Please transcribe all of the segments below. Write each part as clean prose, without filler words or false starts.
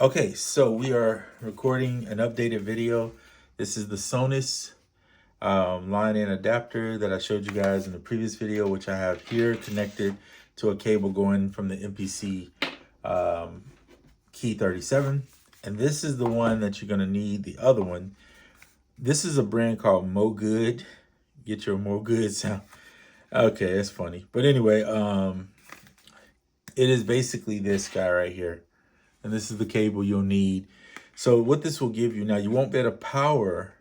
Okay, so we are recording an updated video. This is the Sonus line-in adapter that I showed you guys in the previous video, which I have here connected to a cable going from the MPC Key 37. And this is the one that you're going to need, the other one. This is a brand called Mo Good. Get your Mo Good sound. Okay, that's funny. But anyway, it is basically this guy right here. And this is the cable you'll need. So what this will give you, now you won't be able to power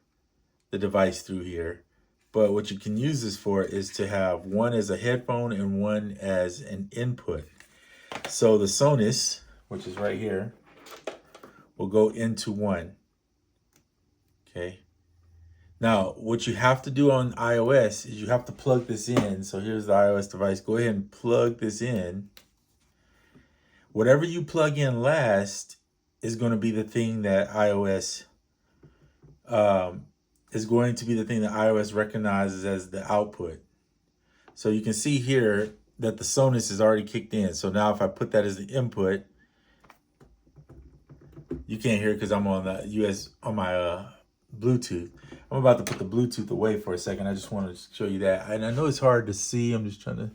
the device through here, but what you can use this for is to have one as a headphone and one as an input. So the Sonus, which is right here, will go into one. Okay. Now, what you have to do on iOS is you have to plug this in. So here's the iOS device. Go ahead and plug this in. Whatever you plug in last is going to be the thing that iOS recognizes as the output. So you can see here that the Sonus is already kicked in. So now if I put that as the input, you can't hear it because I'm on my Bluetooth. I'm about to put the Bluetooth away for a second. I just wanted to show you that. And I know it's hard to see. I'm just trying to,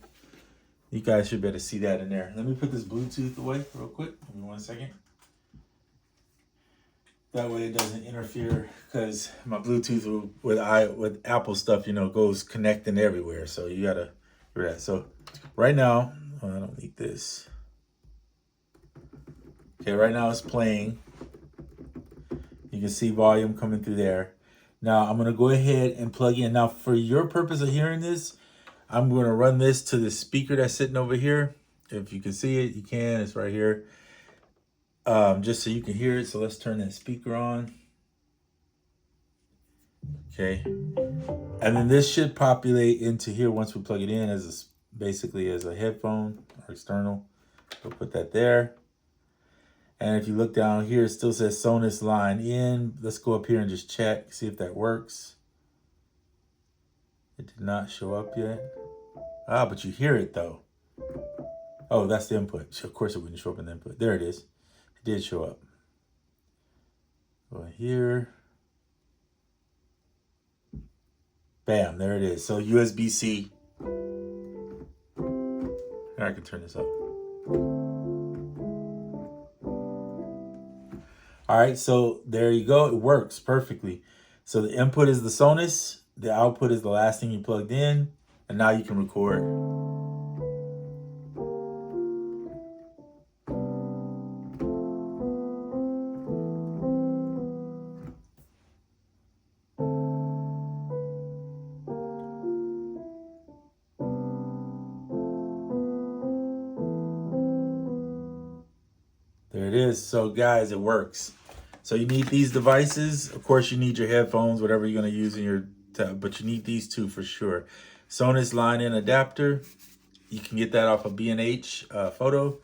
you guys should be able to see that in there. Let me put this Bluetooth away real quick. Give me 1 second. That way it doesn't interfere, because my Bluetooth with Apple stuff, goes connecting everywhere. So you gotta do that. So right now, I don't need this. Okay, right now it's playing. You can see volume coming through there. Now I'm gonna go ahead and plug in. Now for your purpose of hearing this, I'm gonna run this to the speaker that's sitting over here. If you can see it, you can. It's right here. Just so you can hear it. So let's turn that speaker on. Okay. And then this should populate into here once we plug it in as basically as a headphone or external. We'll put that there. And if you look down here, it still says Sonus line in. Let's go up here and just check, see if that works. It did not show up yet. Ah, but you hear it though. Oh, that's the input. So of course it wouldn't show up in the input. There it is. It did show up. Go here. Bam, there it is. So USB-C. I can turn this up. All right, so there you go. It works perfectly. So the input is the Sonus. The output is the last thing you plugged in. And now you can record. There it is. So guys, it works. So you need these devices. Of course, you need your headphones, whatever you're going to use in your but you need these two for sure. Sonus line-in adapter. You can get that off of B&H Photo.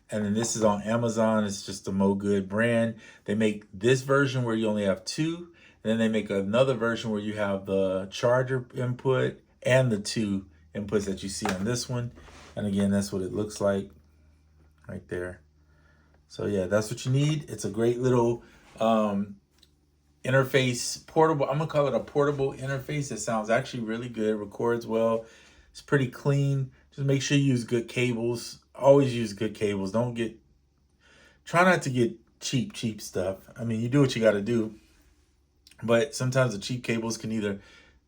And then this is on Amazon. It's just a Mo Good brand. They make this version where you only have two. And then they make another version where you have the charger input and the two inputs that you see on this one. And again, that's what it looks like right there. So yeah, that's what you need. It's a great little interface, portable. I'm gonna call it a portable interface. It sounds actually really good, records well. It's pretty clean. Just make sure you use good cables. Always use good cables. Try not to get cheap stuff. I mean, you do what you got to do, but sometimes the cheap cables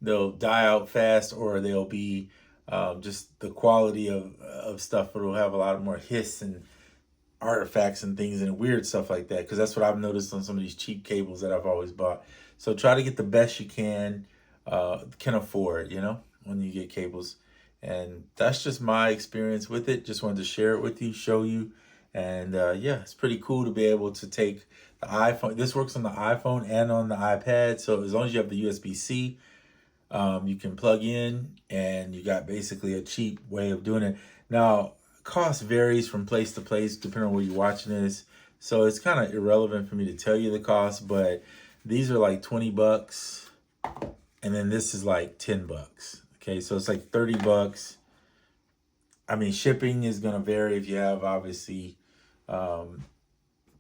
they'll die out fast, or they'll be just the quality of stuff, but it'll have a lot more hiss and artifacts and things and weird stuff like that, because that's what I've noticed on some of these cheap cables that I've always bought. So try to get the best you can afford, when you get cables. And that's just my experience with it. Just wanted to share it with you, show you. And yeah, it's pretty cool to be able to take the iPhone. This works on the iPhone and on the iPad. So as long as you have the USB-C, you can plug in, and you got basically a cheap way of doing it. Now, cost varies from place to place depending on where you're watching this, so it's kind of irrelevant for me to tell you the cost, but these are like 20 bucks, and then this is like 10 bucks. Okay, so it's like 30 bucks. I mean, shipping is going to vary if you have obviously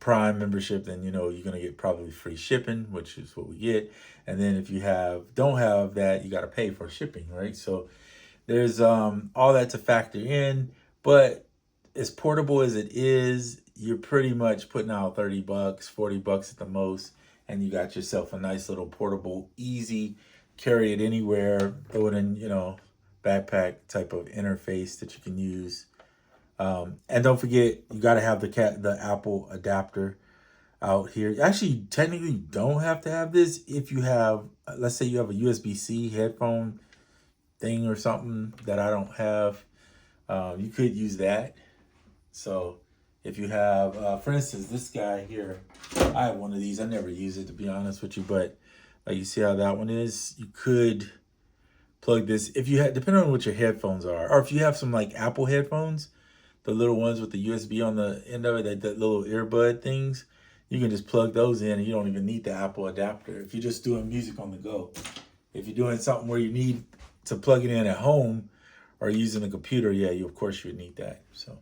Prime membership, then, you know, you're going to get probably free shipping, which is what we get. And then if you don't have that, you got to pay for shipping, right? So there's all that to factor in. But as portable as it is, you're pretty much putting out 30 bucks, 40 bucks at the most, and you got yourself a nice little portable, easy, carry it anywhere, throw it in, you know, backpack type of interface that you can use. And don't forget, you got to have the Apple adapter out here. Actually, you technically don't have to have this if you have, let's say you have a USB-C headphone thing or something that I don't have. You could use that. So if you have, for instance, this guy here, I have one of these. I never use it, to be honest with you, but like you see how that one is. You could plug this if you have, depending on what your headphones are, or if you have some like Apple headphones, the little ones with the USB on the end of it, that little earbud things, you can just plug those in and you don't even need the Apple adapter if you're just doing music on the go. If you're doing something where you need to plug it in at home or using a computer, yeah, of course you would need that. So,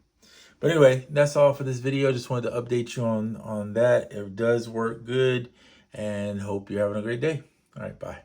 but anyway, that's all for this video. Just wanted to update you on that. It does work good, and hope you're having a great day. All right, bye.